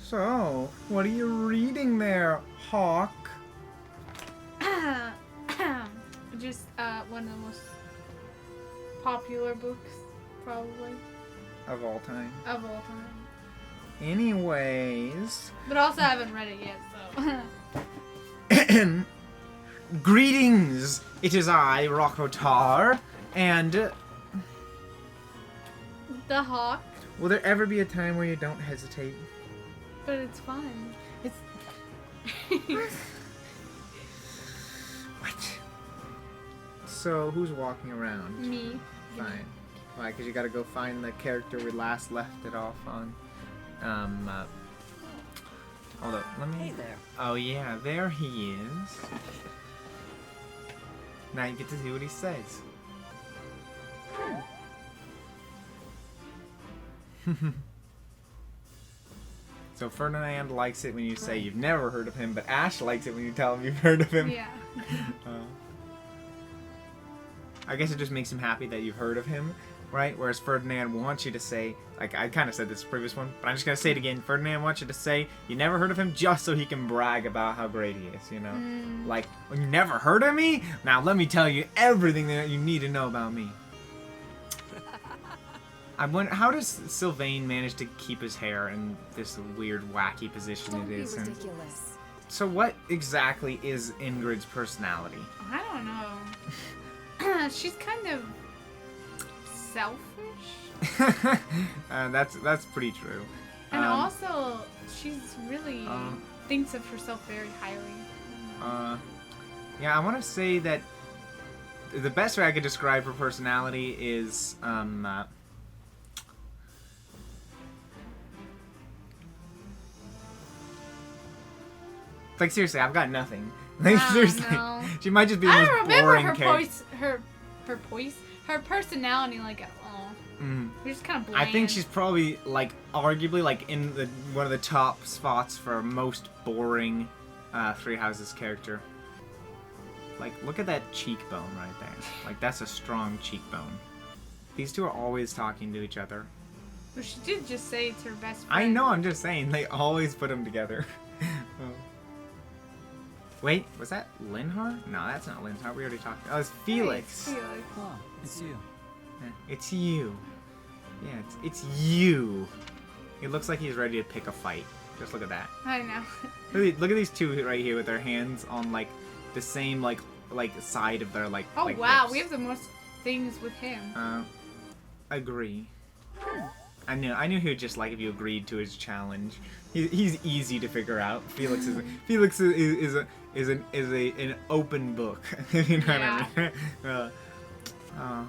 So, what are you reading there, Hawk? Just one of the most popular books, probably. Of all time. Of all time. Anyways. But also I haven't read it yet, so. Greetings! It is I, Rockotar, and... The Hawk. Will there ever be a time where you don't hesitate? But it's fun. It's... What? So, who's walking around? Me. Fine. Why? Because you gotta go find the character we last left it off on. Hold up. Let me... Hey there. Oh, yeah. There he is. Now you get to see what he says. So Ferdinand likes it when you say you've never heard of him, but Ash likes it when you tell him you've heard of him. Yeah. I guess it just makes him happy that you've heard of him, right? Whereas Ferdinand wants you to say, like I kind of said this previous one, but I'm just going to say it again. Ferdinand wants you to say you never heard of him just so he can brag about how great he is, you know? Like, well, you never heard of me? Now let me tell you everything that you need to know about me. I wonder, how does Sylvain manage to keep his hair in this weird, wacky position Don't it be is in? ridiculous. So what exactly is Ingrid's personality? I don't know. She's kind of selfish. That's pretty true. And also, she's really thinks of herself very highly. Yeah, I want to say that the best way I could describe her personality is, like seriously, I've got nothing. Like seriously, no. she might just be the I most don't remember boring her character. her personality like at all. She's just kind of bland. I think she's probably like arguably like in the one of the top spots for most boring Three Houses character. Like look at that cheekbone right there. Like that's a strong cheekbone. These two are always talking to each other. Well, she did just say it's her best friend. I know. I'm just saying they always put them together. Oh. Wait, was that Linhar? No, that's not Linhar. We already talked. Oh, it's Felix. Hey, it's Felix. Oh, it's you. It's you. Yeah, it's you. It looks like he's ready to pick a fight. Just look at that. I know. Look at these two right here with their hands on like the same like side of their like. Oh like, wow, hips. we have the most things with him. Agree. I knew he would just like if you agreed to his challenge. He's easy to figure out. Felix is an open book. You know what I mean?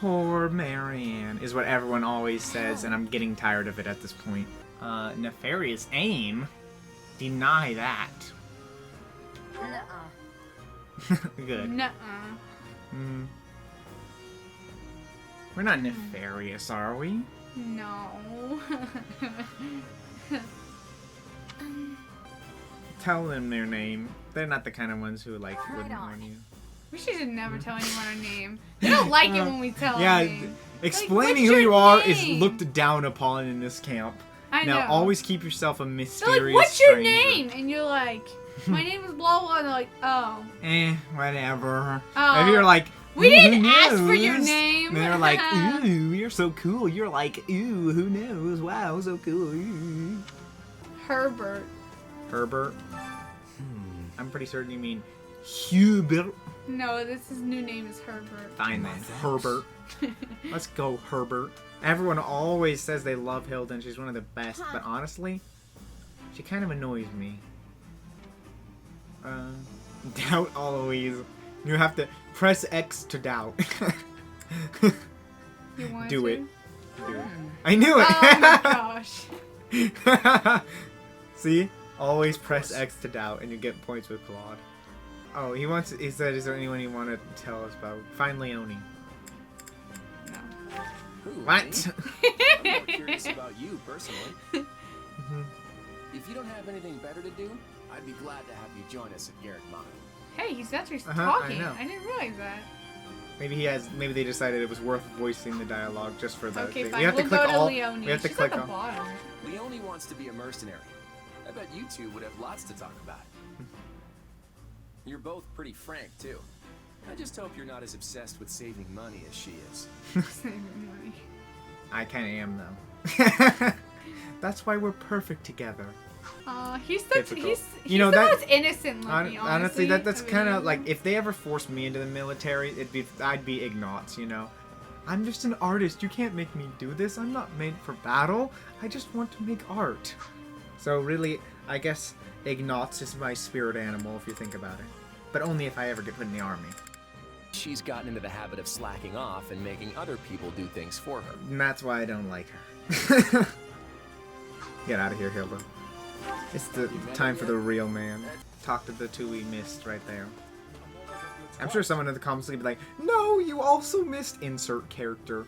Poor Marianne is what everyone always says, and I'm getting tired of it at this point. Nefarious aim? Deny that. Nuh-uh. Good. Nuh-uh. We're not nefarious, are we? No. Tell them their name. They're not the kind of ones who like Right wouldn't on. warn you. We should never tell anyone our name. They don't like it when we tell Yeah, our name. explaining what's who your you are is name? looked down upon in this camp. I know. Now, always keep yourself a They're mysterious like, what's your stranger. name? And you're like, my name is blah blah. And they're like, oh. Whatever. Oh. If you're like, We "Ooh, didn't who ask for your knows?" name. And they're like, ooh, you're so cool. You're like, ooh, who knows? Wow, so cool. Ooh. Herbert. Herbert? I'm pretty certain you mean Hubert. No, his new name is Herbert. Fine then, Herbert. Let's go, Herbert. Everyone always says they love Hilda and she's one of the best, but honestly, she kind of annoys me. Doubt Eloise. You have to press X to doubt. You want Do to? it. Do it. I knew it! Oh my gosh. See? Always press X to doubt and you get points with Claude. Oh, he said, is there anyone you want to tell us about? Find Leonie. No. Who, What? me? I'm more curious about you, personally. If you don't have anything better to do, I'd be glad to have you join us at Garrett Mine. Hey, he's actually I talking. know. I didn't realize that. Maybe they decided it was worth voicing the dialogue just for the Okay, thing. fine. We have we'll to click go to all. Leonie. We have to She's click at the all. bottom. Leonie wants to be a mercenary. I bet you two would have lots to talk about. You're both pretty frank, too. I just hope you're not as obsessed with saving money as she is. I kind of am, though. That's why we're perfect together. He's such Typical. he's You know, the that- most innocent looking. Honestly, that's of kind any of like them. if they ever forced me into the military, I'd be Ignatz, you know. I'm just an artist. You can't make me do this. I'm not made for battle. I just want to make art. So really, I guess Ignatz is my spirit animal if you think about it. But only if I ever get put in the army. She's gotten into the habit of slacking off and making other people do things for her. And that's why I don't like her. Get out of here, Hilda. It's the time for the real man. Talk to the two we missed right there. I'm sure someone in the comments will be like, no, you also missed insert character.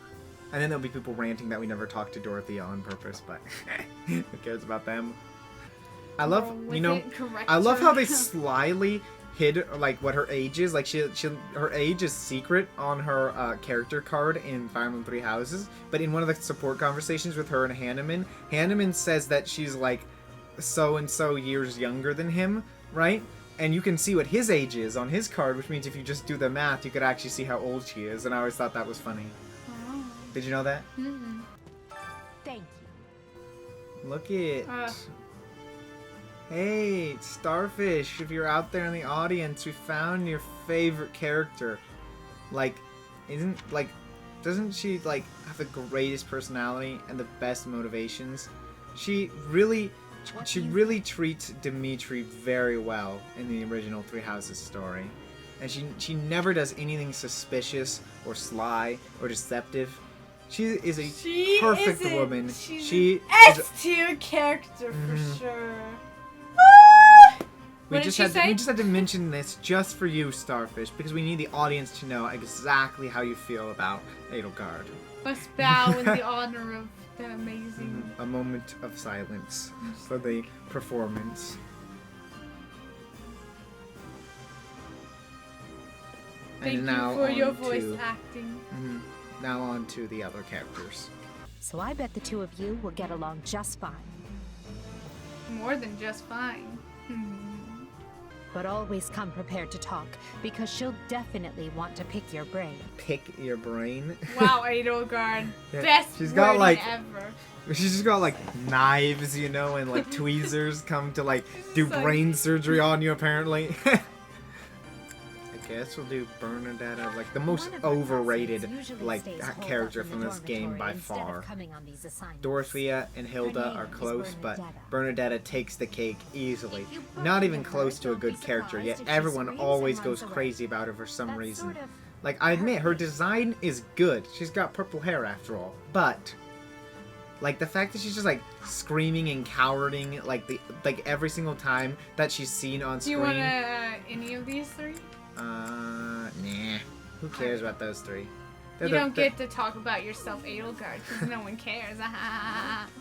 And then there'll be people ranting that we never talked to Dorothea on purpose, but who cares about them? I love, you know, I love how they slyly hid like what her age is. Like her age is secret on her character card in Fire Emblem Three Houses. But in one of the support conversations with her and Hanneman says that she's like so and so years younger than him, right? And you can see what his age is on his card, which means if you just do the math, you could actually see how old she is. And I always thought that was funny. Oh. Did you know that? Mm-mm. Thank you. Look it. Hey, Starfish, if you're out there in the audience, we found your favorite character. Like, doesn't she, like, have the greatest personality and the best motivations? She really treats Dimitri very well in the original Three Houses story. And she never does anything suspicious or sly or deceptive. She is a perfect woman. She is S-tier character for sure. We What just did she say? had to mention this just for you, Starfish, because we need the audience to know exactly how you feel about Edelgard. Must bow in the honor of the amazing. A moment of silence for the performance. Thank and you now for your on voice to- acting. Now on to the other characters. So I bet the two of you will get along just fine. More than just fine. But always come prepared to talk, because she'll definitely want to pick your brain. Pick your brain. Wow, Edelgard. Yeah, Best she's got, wording like- ever. She's just got like knives, you know, and like tweezers come to like do So- brain surgery on you apparently. I guess we'll do Bernadetta, like the most One of her overrated classmates usually like stays holed character up in from the this game by dormitory instead of far. coming on these assignments. Dorothea and Hilda name are is close, but Bernadetta. Bernadetta takes the cake easily. If you Not put even in her, close to a don't be good character, yet surprised if she everyone screams always and goes runs away. crazy about her for some That's reason. sort of Like, I admit, her hurt. design is good. She's got purple hair after all. But, like, the fact that she's just, like, screaming and cowering, like every single time that she's seen on Do screen. you want any of these three? Nah. Who cares about those three? You don't get to talk about yourself, Edelgard, because no one cares.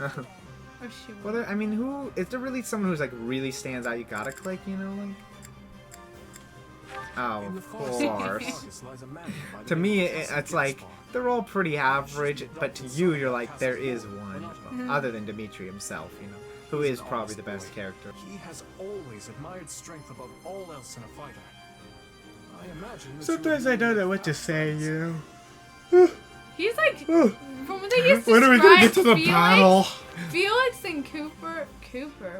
Or shoot. Well, I mean, who... Is there really someone who's, like, really stands out you gotta click, you know, like... Oh, In the of far side of course. Argus lies a mountain by the To name me, of Castle it's like, Gaspar. they're all pretty average, but to you, you're like, there is one. Mhm. Other than Dimitri himself, you know, who is probably the best character. He has always admired strength above all else in a fighter. I imagine that Sometimes you I don't would know what to fast say, as- you know. He's like, Oh, from what they used to when are we gonna get to the Felix, battle? Felix and Cooper,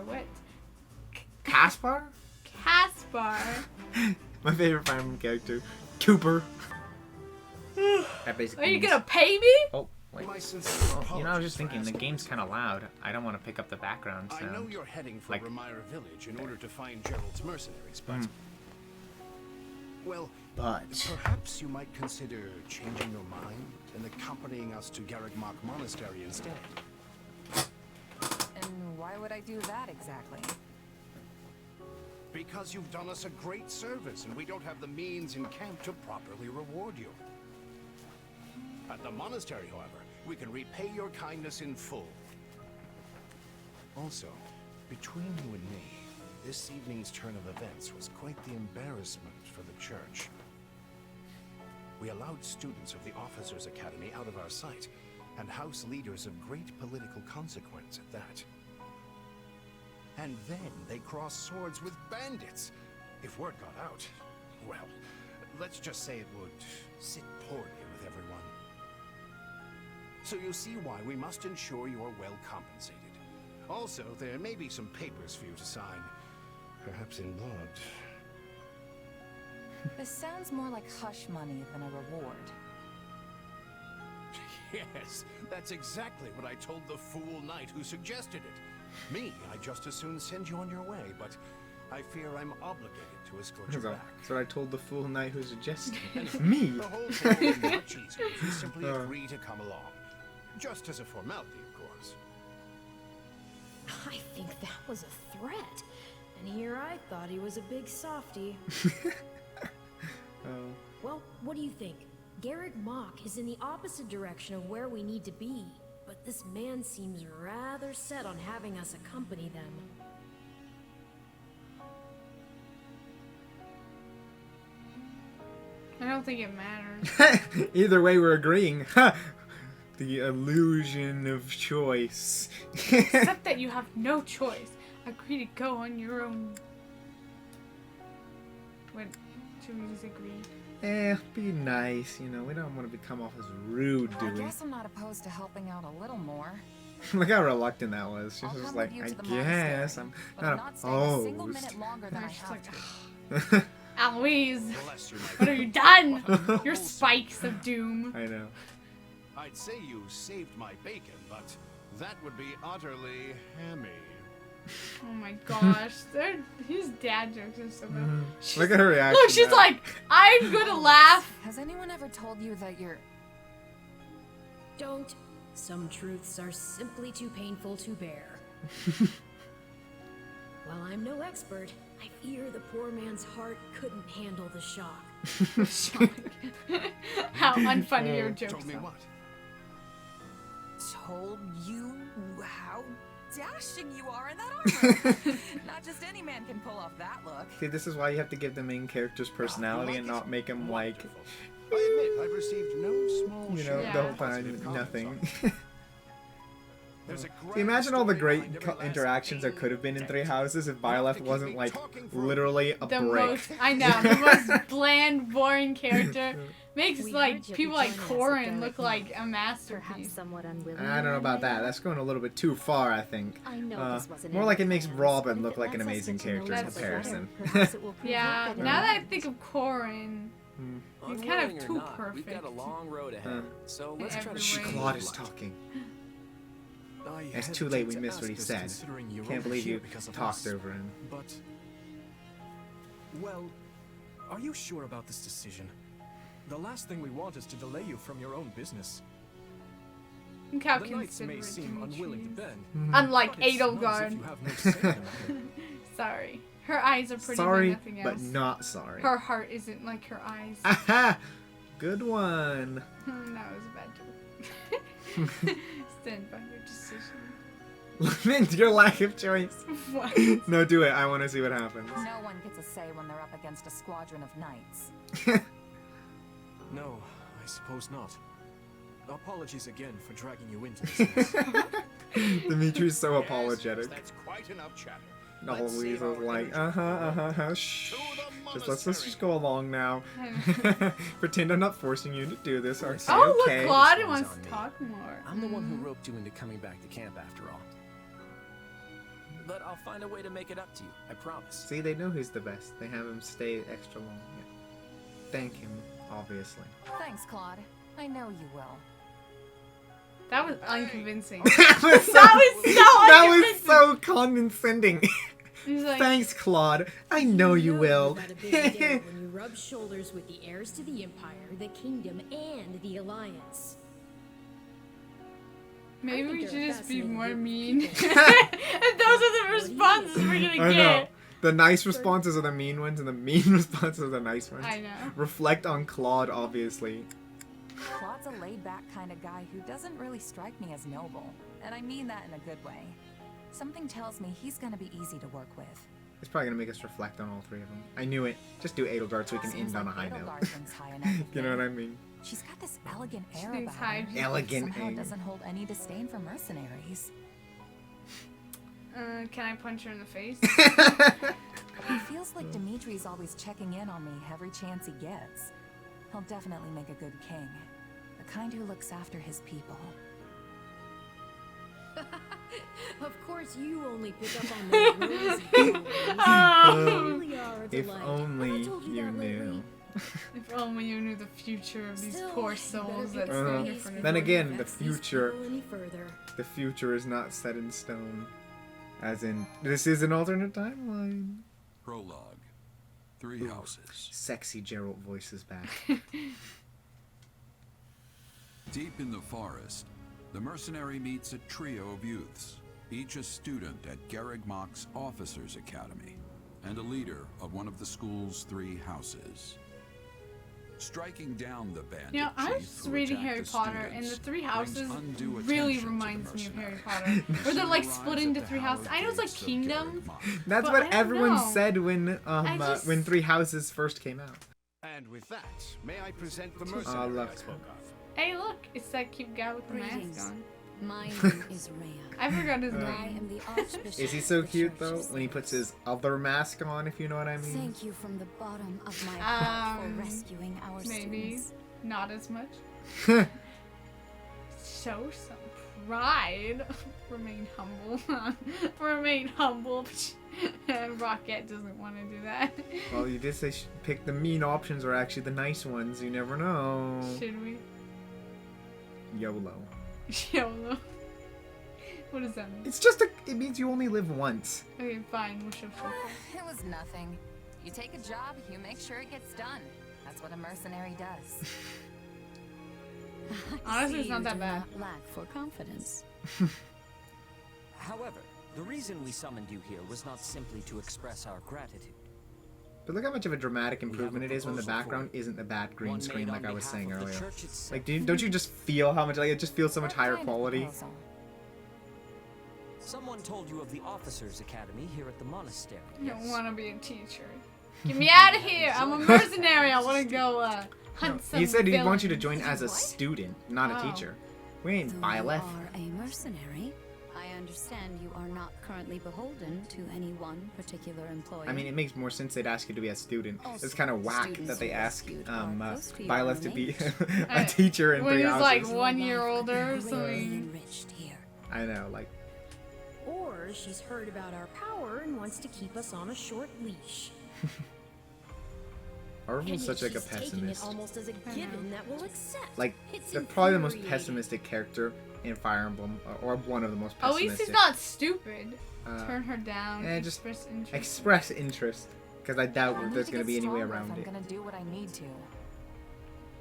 what? Caspar? Caspar. My favorite Fire Emblem character, Cooper. That basically Are you means- gonna pay me? Oh, wait. My sincere Oh, you know, I was just apologies thinking, for the asking game's you kind of to loud. I don't want to pick up the background I know sound. you're heading for Like- Ramira Village in order to find Gerald's mercenaries, but... Mm. Well, But... perhaps you might consider changing your mind and accompanying us to Garrick Mach Monastery instead. And why would I do that exactly? Because you've done us a great service, and we don't have the means in camp to properly reward you. At the monastery, however, we can repay your kindness in full. Also, between you and me, this evening's turn of events was quite the embarrassment for the church. We allowed students of the Officers' Academy out of our sight, and house leaders of great political consequence at that. And then they cross swords with bandits. If word got out, well, let's just say it would sit poorly with everyone. So you see why we must ensure you are well compensated. Also, there may be some papers for you to sign. Perhaps in blood. This sounds more like hush money than a reward. Yes, that's exactly what I told the fool knight who suggested it. Me, I'd just as soon send you on your way, but I fear I'm obligated to escort you back. That's what I told the fool knight who suggested it. Me? The whole thing will be much easier if you simply agree to come along. Just as a formality, of course. I think that was a threat. And here I thought he was a big softie. Oh. Well, what do you think? Garrick Mach is in the opposite direction of where we need to be, but this man seems rather set on having us accompany them. I don't think it matters. Either way, we're agreeing. The illusion of choice. Except that you have no choice. Agree to go on your own. What? Should we just agree? Be nice, you know. We don't want to come off as rude, do I we? guess I'm not opposed to helping out a little more. Look how reluctant that was. She I'll was just come like, with you I to the guess monastery, I'm but I'm not not staying a single opposed. minute longer than I She's have like, to. Aloise, Bless you, my what have you done? Your spikes of doom. I know. I'd say you saved my bacon, but that would be utterly hammy. Oh my gosh, his dad jokes are so bad. She's- Look at her reaction. Look, she's now. like, I'm gonna laugh. Has anyone ever told you that you're... Don't. Some truths are simply too painful to bear. While I'm no expert, I fear the poor man's heart couldn't handle the shock. How unfunny your jokes Told me are. what? Told you how dashing you are in that armor. Not just any man can pull off that look. See, this is why you have to give the main character's personality and not make him like, Wonderful. I admit I've received no small you know, share Yeah. the of whole positive time, comments nothing. on it. There's a See, imagine all the story great behind every last interactions there could have been in Three Houses if Byleth wasn't like talking for literally a The brick. most, I know, the most bland, boring character. Makes We like heard you'll people be like joining us at Corin Garrick look Mach. like a Perhaps masterpiece. somewhat unwilling. I don't know about that. That's going a little bit too far, I think. I know this wasn't More in like our it makes plans, Robin but look if it like an lets us amazing get to know character in That's each other comparison. better, perhaps it will prove Yeah, better now that I than think of Corin, he's kind Unwilling of or too not, perfect. We've got a long road ahead, Uh, so let's in try to every shoot way. Claude is talking. It's too late, we missed what he said. Can't believe you talked over him. But, well, are you sure about this decision? The last thing we want is to delay you from your own business. Look how The knights may considerate seem unwilling to Demetrius. bend. Unlike but it's not as if Edelgard. you have no say in the matter. Sorry. Her eyes are pretty, Sorry, but nothing but else. not sorry. Her heart isn't like her eyes. Aha! Good one. That was a bad joke. Stand by your decision. Lament your lack of choice. What? No, do it. I want to see what happens. No one gets a say when they're up against a squadron of knights. No, I suppose not. Apologies again for dragging you into this mess. Dimitri's so Yes, apologetic. That's quite enough chatter. All Let's Louise save was our like, energy shh. To the Just let's monastery. just go along now. Pretend I'm not forcing you to do this. Or say, Oh, okay. look, Claude This one's wants on to me. talk more. I'm the one who roped you into coming back to camp after all. But I'll find a way to make it up to you, I promise. See, they know who's the best. They have him stay extra long. Yeah. Thank him, obviously. Thanks, Claude. I know you will. That was unconvincing. that was so, that was so so condescending. He's like, Thanks, Claude. I know you will. You've had a busy day when you rub shoulders with the heirs to the Empire, the Kingdom, and the Alliance. maybe I we think should they're a just be fascinating more group of mean. people. And those are the responses we're gonna I know. get. The nice responses are the mean ones, and the mean responses are the nice ones. I know. Reflect on Claude, obviously. Claude's a laid-back kind of guy who doesn't really strike me as noble. And I mean that in a good way. Something tells me he's gonna be easy to work with. It's probably gonna make us reflect on all three of them. I knew it. Just do Edelgard so we can Seems end on a like high note. Edelgard thinks high enough of You know me. what I mean? She's got this elegant She air thinks about high. her. Elegant Somehow air. doesn't hold any disdain for mercenaries. Can I punch her in the face? It feels like Dimitri's always checking in on me every chance he gets. He'll definitely make a good king. The kind who looks after his people. Of course, you only pick up on the rosy colors. Oh. Really are a If delight. only Have I told you that lately? knew. If only you knew the future of these Still, poor you souls better that get stand space here for before Then you again, the vex these future- people any further. The future is not set in stone. As in, this is an alternate timeline. Prologue. 3 houses. Sexy Geralt voice is back. Deep in the forest, the mercenary meets a trio of youths, each a student at Garreg Mach's Officers' Academy, and a leader of one of the school's 3 houses. Striking down the bandit You know, I was chief just who reading attacked Harry the Potter, and students the 3 brings houses undue really attention to the reminds me of Harry mercenary. Potter. Where they're like She split arrives into at the 3 houses. I know it's like hallowed gates of kingdoms. Garreg Mach. That's But what I don't everyone know. said when just- when 3 Houses first came out. And with that, may I present the Oh, mercenary look. I spoke of? Hey, look, it's that cute guy with the Greetings. mask on. My name is Rhea. I forgot his I name. am the Archbishop. Is he so of the cute Church though of when he Saints. puts his other mask on, if you know what I mean? Thank you from the bottom of my heart for rescuing our Maybe students. not as much. Show some pride. Remain humble. Remain humble. And Rocket doesn't want to do that. Well, you did say pick the mean options or actually the nice ones. You never know. Should we? YOLO. YOLO. What does that mean? It's just it means you only live once. Okay, fine. We'll show some. It was nothing. You take a job, you make sure it gets done. That's what a mercenary does. Honestly, it's See, not you that do bad. not lack for confidence. However, the reason we summoned you here was not simply to express our gratitude. But look how much of a dramatic improvement it is when the proposal for background you. isn't the bad green One screen made like on I was behalf saying of the earlier. church itself. Like, don't you just feel how much, like, it just feels so much What higher kind of quality? proposal? Someone told you of the Officers' Academy here at the monastery. I don't want to be a teacher. Get me out of here! I'm a mercenary. I want to go hunt some He said he wants you to villains. join as a What? student, not a Oh. teacher. We ain't Though buy you left. are a mercenary, I understand you are not currently beholden to any one particular employer. I mean, it makes more sense they'd ask you to be a student. Also, It's kind of whack students that they who ask rescued are close to your Byleth own to be age. a teacher in When 3 he's houses. like Your 1 life year could be older or greatly something. enriched here. I know, like, Or she's heard about our power and wants to keep us on a short leash. Arvel's And such yet like a she's taking it pessimist. almost as a given that we'll accept. Like, It's they're probably the most infuriating. pessimistic character in Fire Emblem, or one of the most At pessimistic. least he's not stupid. Uh, Turn her down. yeah, just express interest. Express interest, because I doubt I that need there's to going to get be any way stronger around if it. I'm gonna do what I need to.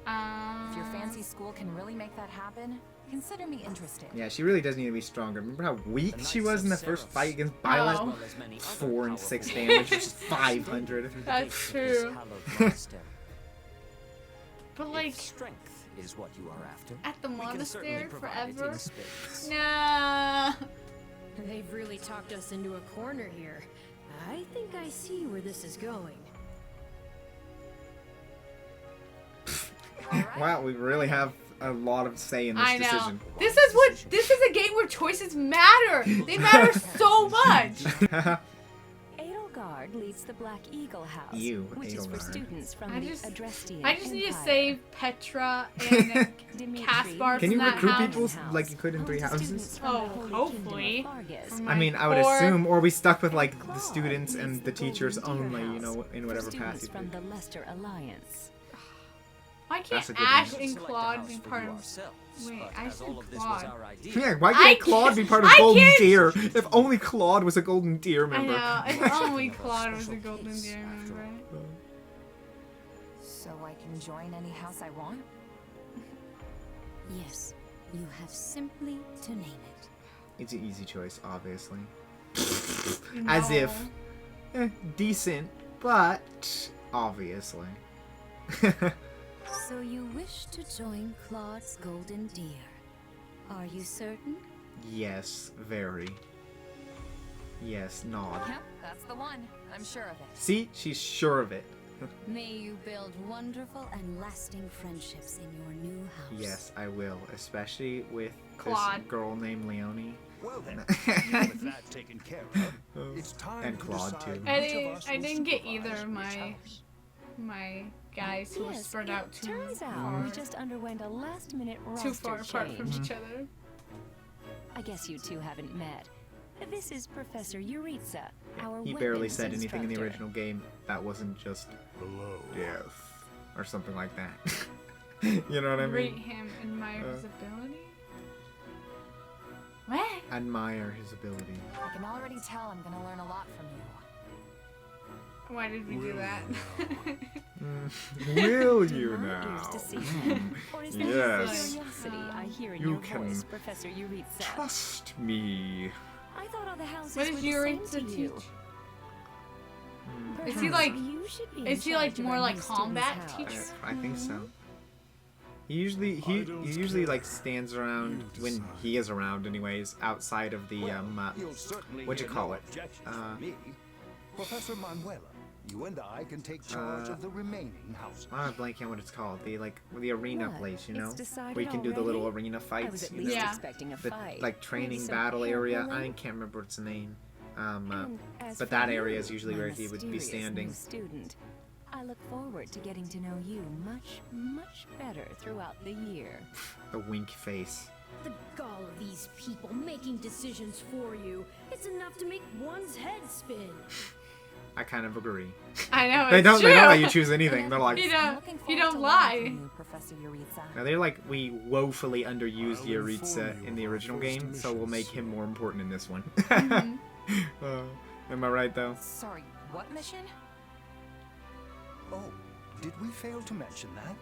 If your fancy school can really make that happen, consider me interested. Yeah, she really does need to be stronger. Remember how weak she was in the first fight against Byleth? As well as many other 4 and 6 powerful damage, which is individuals 500. through the That's gates of this true. hallowed monastery. But like, If strength is what you are after, at the we can certainly monastery provide it forever? in spades. Nah. They've really talked us into a corner here. I think I see where this is going. Wow, we really have a lot of say in this I know. decision. This is a game where choices matter. They matter so much. Edelgard leads the Black Eagle House, You, which is for Edelgard. students from I the just- Adrestian I just need to Empire. save Petra and Dimitri Caspar Can from you that recruit house. people like you could in Home 3 to houses? students from the Oh, Holy hopefully. Kingdom of Vargas. From I mean, my I would core. assume, or we stuck with like the Claude students leads and the the teachers Golden Deer only, you know, House in for whatever students capacity. from the Leicester Alliance. Why That's a can't good Ash one. and Select a Claude house be for part you of? ourselves, Wait, but I as said all of this Claude. was our idea, Yeah, why I can't Claude be can't- part of I Golden can't- Deer? If only Claude was a Golden Deer I member. know. If only Of a Claude was a special golden case, deer after member. So I can join any house I want? Yes, you have simply to name it. It's an easy choice, obviously. As if, decent, but obviously. So you wish to join Claude's Golden Deer. Are you certain? Yes, very. Yes, nod. Yep, that's the one. I'm sure of it. See, she's sure of it. May you build wonderful and lasting friendships in your new house. Yes, I will, especially with Claude. this girl named Leonie. Well then, with that taken care of, it's time And to Claude, decide too. which of us I will didn't get supervise either of which my house. guys who were Yes, spread it out too turns out far, we just underwent a last-minute roster too far apart from change. each other. I guess you two haven't met. This is Professor Yuritsa, our He barely weapons said anything in the instructor. original game that wasn't just Hello. yes or something like that. You know what I Rate mean? him, admire his ability. What? Admire his ability. I can already tell I'm gonna learn a lot from you. Why did we do that? Will To you my now? ears to see. Or is that Yes. curiosity I hear in You your can voice, Professor Yuritsa? Trust me. I thought all the houses What were does the same Yuritsa to you. teach? Perhaps Is he like- you should be in Is he like charge of more our like new student's combat house. teacher? I think so. He usually like stands around when he is around, anyways, outside of the You'll certainly what'd you hear call no it? objections from me. Professor Manuela, you and I can take charge of the remaining houses. I'm blanking on what it's called. The arena What? place, you It's know, decided where you can do the little already? arena I was fights. at You least know? Yeah. expecting a The fight. like training Maybe some battle area. hair-pulling. I can't remember its name. And as But for that you, area is usually my where he would be mysterious standing. new student, I look forward to getting to know you much, much better throughout the year. The wink face. The gall of these people making decisions for you. It's enough to make one's head spin. I kind of agree. I know They it's don't. true. They don't let you choose anything. They're like, You I'm looking you forward don't to learning lie. from you, Professor Yuritsa. now they're like we woefully underused I'll inform Yuritsa you in the of our original first game, so we'll make missions. him more important in this one. Mhm. Am I right though? Sorry, what mission? Oh, did we fail to mention that?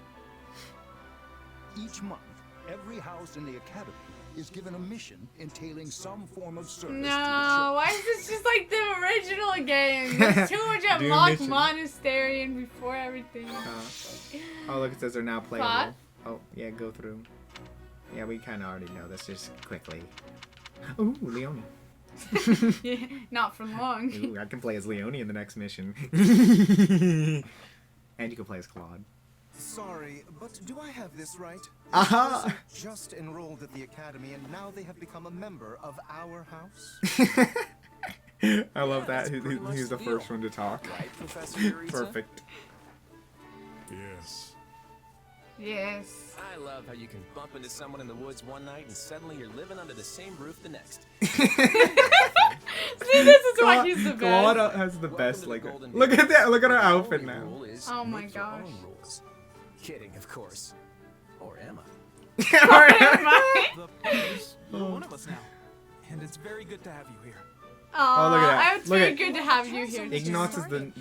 Each month, every house in the academy is given a mission entailing some form of service to the No, why is this just like the original game? There's too much at Do Lock mission. Monastery and before everything. Oh, look, it says they're now playable. Plot? Oh, yeah, go through. Yeah, we kind of already know this. Just quickly. Ooh, Leonie. Yeah, not for long. Ooh, I can play as Leonie in the next mission. And you can play as Claude. Sorry, but do I have this right? Aha! This person just enrolled at the academy, and now they have become a member of our house. I love that. that's pretty much He's the the deal. first one to talk. Right, Professor Yuritsa? Perfect. Yes. Yes. I love how you can bump into someone in the woods one night and suddenly you're living under the same roof the next. See, this is why he's the Claude best. has the Welcome best. to the Like, Golden look at Days. that. Look at her The outfit only now. rule is Oh my make your gosh. own rules. Kidding, of course. Or am I? The players, you're one of us now. And it's very good to have you here. Aw, look at that. It's Look very at- good to have you here. Ignatz is Jim.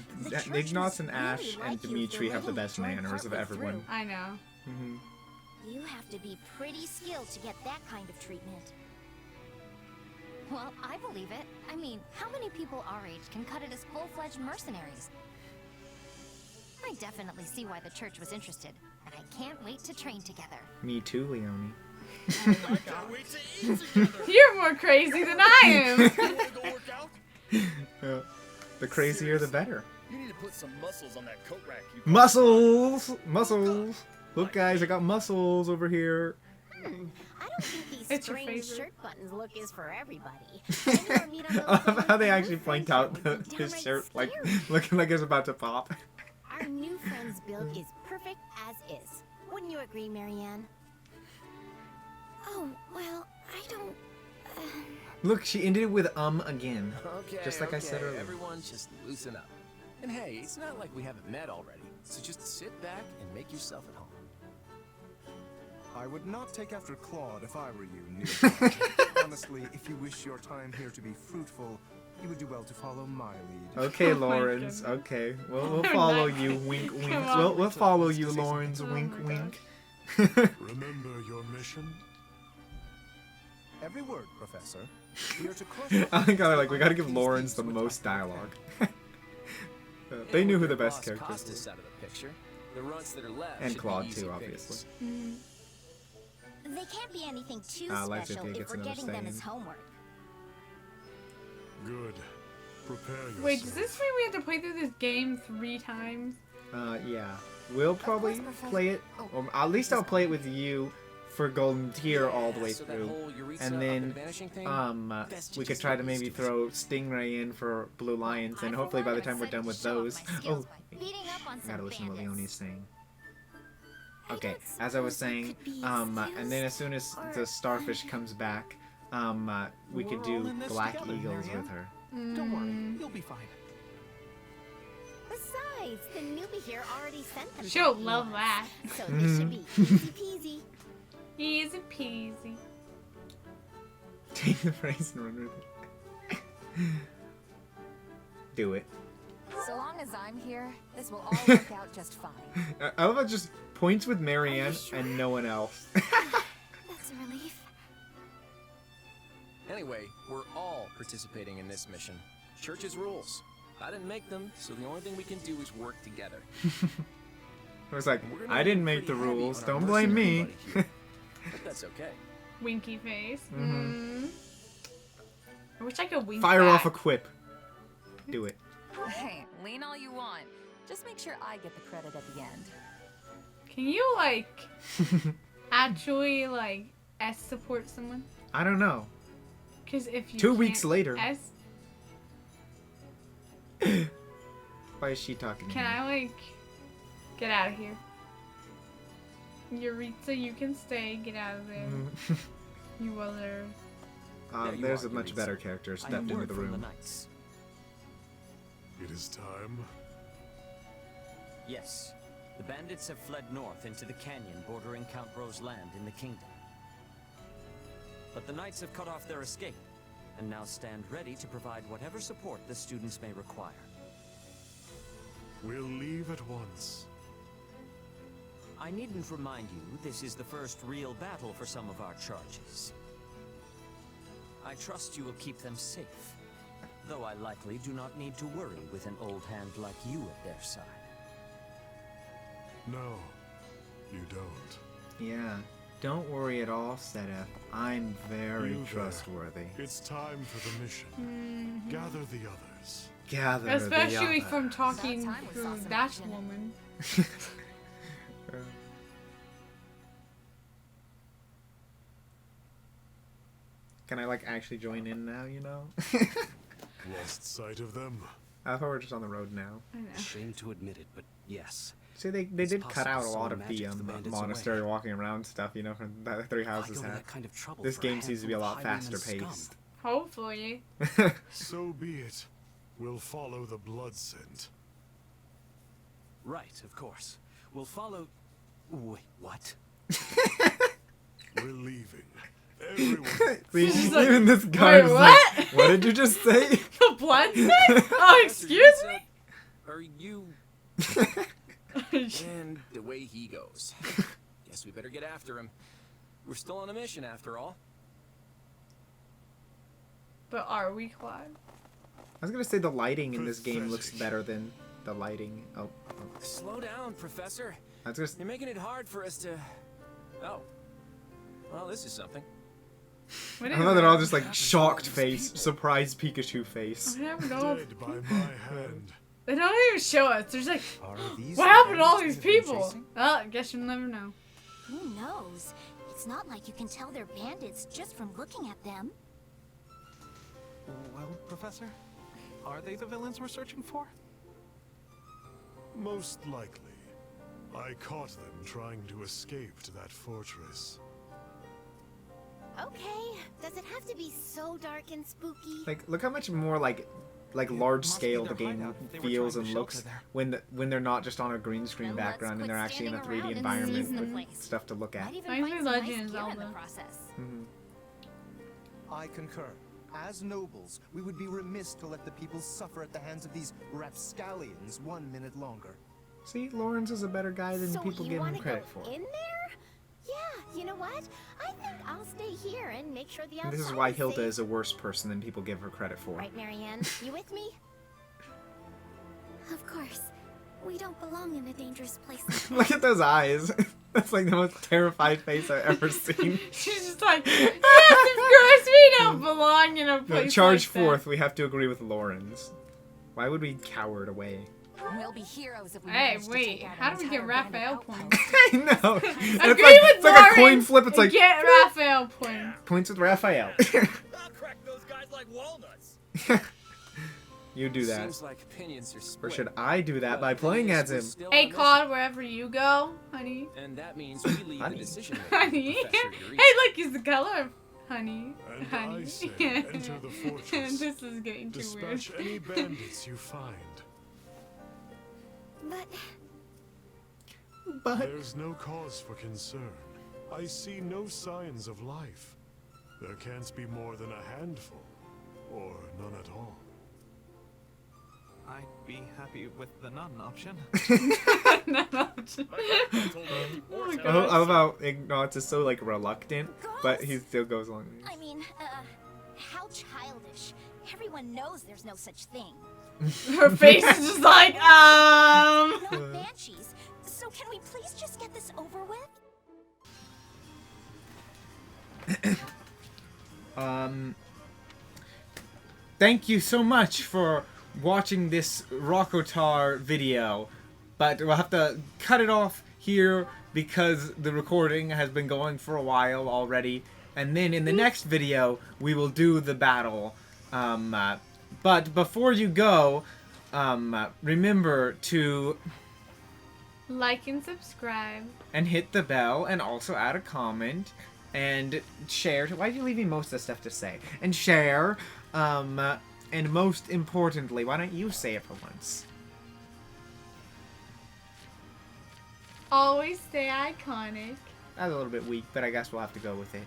Ignatz and Ash and Dimitri have the best manners of everyone. I know. Hmm. You have to be pretty skilled to get that kind of treatment. Well, I believe it. I mean, how many people our age can cut it as full-fledged mercenaries? I definitely see why the church was interested, and I can't wait to train together. Me too, Leonie. You're more crazy than I am. The crazier, the better. You need to put some muscles on that coat rack. Muscles, muscles. Look, guys, I got muscles over here. I don't think these It's your strange favorite. shirt buttons look is for everybody. I love how they actually point out his shirt, like looking like it's about to pop. Our new friend's build is perfect as is. Wouldn't you agree, Marianne? Oh, well, I don't... Look, she ended it with again. Okay, Just like I said okay, earlier. Everyone just loosen up. And hey, it's not like we haven't met already. So just sit back and make yourself at home. I would not take after Claude if I were you, Neil. Honestly, if you wish your time here to be fruitful, you would do well to follow my lead. Okay, Oh my Lawrence. goodness. Okay, we'll follow you. Wink, wink. Come on. We'll follow you, Lawrence. Wink, my wink. Remember your mission? Every word, Professor. We are to crush I think we gotta give Lawrence the most dialogue. They knew who the best characters Costas were. out of the picture. The runts that are left And should Claude be easy too, pickings. obviously. They can't be anything too Lexi special gets if we're another getting them as stand. homework. Good. Prepare yourself. Wait, does this mean we have to play through this game 3 times? Yeah. We'll probably Professor. play it, or at least I'll play it with you for Golden Tier all the way so that through, whole Eureka and up then and vanishing thing, best to we could just try get to maybe used to it. throw Stingray in for Blue Lions, and hopefully by the time we're done with those, oh, Beating up on I gotta some listen to what bandits. Leonie's saying. Okay, as I was saying, and then as soon as the starfish comes back, we could We're all do in this Black together, Eagles Marianne. with her. Don't worry, you'll be fine. Besides, the newbie here already sent them. She'll some love emails, that. So this should be easy peasy. Easy peasy. Take the phrase and run with it. Do it. So long as I'm here, this will all work out just fine. I love how it just points with Marianne and no one else. That's a relief. Anyway, we're all participating in this mission. Church's rules. I didn't make them, so the only thing we can do is work together. I was like, We're gonna I didn't be make the pretty heavy rules. on our Don't blame me. mercenary buddy here, but that's okay. Winky face. Mhm. I wish I could wink Fire back. off a quip. Do it. Hey, lean all you want. Just make sure I get the credit at the end. Can you, like, actually, like, S support someone? I don't know. Because if you 2 weeks can't later. S, Why is she talking to can me? I, like, get out of here? Eureka, you can stay. Get out of there. Mhm. You other... There you There's are, a much Eureka. better character I stepped have into word the from the room. knights. It is time. Yes. The bandits have fled north into the canyon bordering Count Ro's land in the kingdom. But the knights have cut off their escape, and now stand ready to provide whatever support the students may require. We'll leave at once. I needn't remind you, this is the first real battle for some of our charges. I trust you will keep them safe, though I likely do not need to worry with an old hand like you at their side. No, you don't. Yeah. Don't worry at all, Sedef. I'm very You there. trustworthy. It's time for the mission. Mhm. Gather the others. Gather Especially the from others. talking About time we saw to some that action. woman. Can I, like, actually join in now, you know? Lost sight of them. I thought we're just on the road now. I know. Shame to admit it, but yes. See, they It's did cut possible out a some lot of magic the for the bandits monastery away. walking around stuff, you know, from the Three Houses Why go to had. that kind of trouble This for a game seems to be a lot handful of faster highwaymen scum? paced. Hopefully. So be it. We'll follow the blood scent. Right, of course. We'll follow... Wait, what? We're leaving. Everyone. See, She's just like, even this guy "Wait, was what?" like, what did you just say? The blood set? Oh, excuse me? Are you... and away he goes. Guess we better get after him. We're still on a mission after all. But are we, Claude? I was gonna say the lighting in this game looks better than the lighting. Oh, Slow down, Professor. I was gonna. You're making it hard for us to... Oh. Well, this is something. What I is love they're it? all just like shocked face, surprised Pikachu face. I don't know. Dead by my hand. They don't even show us. There's like, Are these what the happened to all bandits these we have been people? chasing? Well, I guess you'll never know. Who knows? It's not like you can tell they're bandits just from looking at them. Well, Professor, are they the villains we're searching for? Most likely. I caught them trying to escape to that fortress. Okay, does it have to be so dark and spooky? Like, look how much more like large scale the their game hideout if they were feels trying to and looks shelter there. when they're not just on a green screen Then let's background and quit they're actually in a standing 3D around and environment seize the with place. stuff to look at. Might even I find usually some nice Legend gear in the Zelda. process. Mhm. I concur. As nobles, we would be remiss to let the people suffer at the hands of these rapscallions 1 minute longer. See, Lawrence is a better guy than So people you give him wanna credit go for. in there? Yeah, you know what? I think I'll stay here and make sure the And outside this is why is Hilda safe. is a worse person than people give her credit for. Right, Marianne? You with me? Of course. We don't belong in a dangerous place like Look at those eyes. That's like the most terrified face I've ever seen. She's just like, yes, of course we don't belong in a No, place charge like forth, we have to agree with Lawrence. Why would we cower away? We'll be heroes if we Hey, manage to wait. take out How an do we get entire bandit Raphael outpost. points? I know. Agree with It's like a coin Lauren. flip. It's like Get Raphael points. points with Raphael. I'll crack those guys like walnuts. You do that. Seems like opinions are Or split. should I do that But by playing Phineas as him? was still Hey, on a Claude, wherever you go, honey. mission, and that means we leave Honey. the decision Honey. Professor Hey, Eureka. look, he's the color of honey. And Honey. I say, enter the fortress. This is getting too weird. Dispatch any bandits you find. But There's no cause for concern. I see no signs of life. There can't be more than a handful, or none at all. I'd be happy with the none option. I love how Ignatz is so like reluctant, but he still goes along with it. I mean, how childish. Everyone knows there's no such thing. Her face is just like, Not banshees. So can we please just get this over with? Thank you so much for watching this Rockotar video, but we'll have to cut it off here because the recording has been going for a while already, and then in the next video we will do the battle. But before you go, remember to like and subscribe. and hit the bell, and also add a comment, and share. Why are you leaving most of the stuff to say? And share, and most importantly, why don't you say it for once? Always stay iconic. That's a little bit weak, but I guess we'll have to go with it.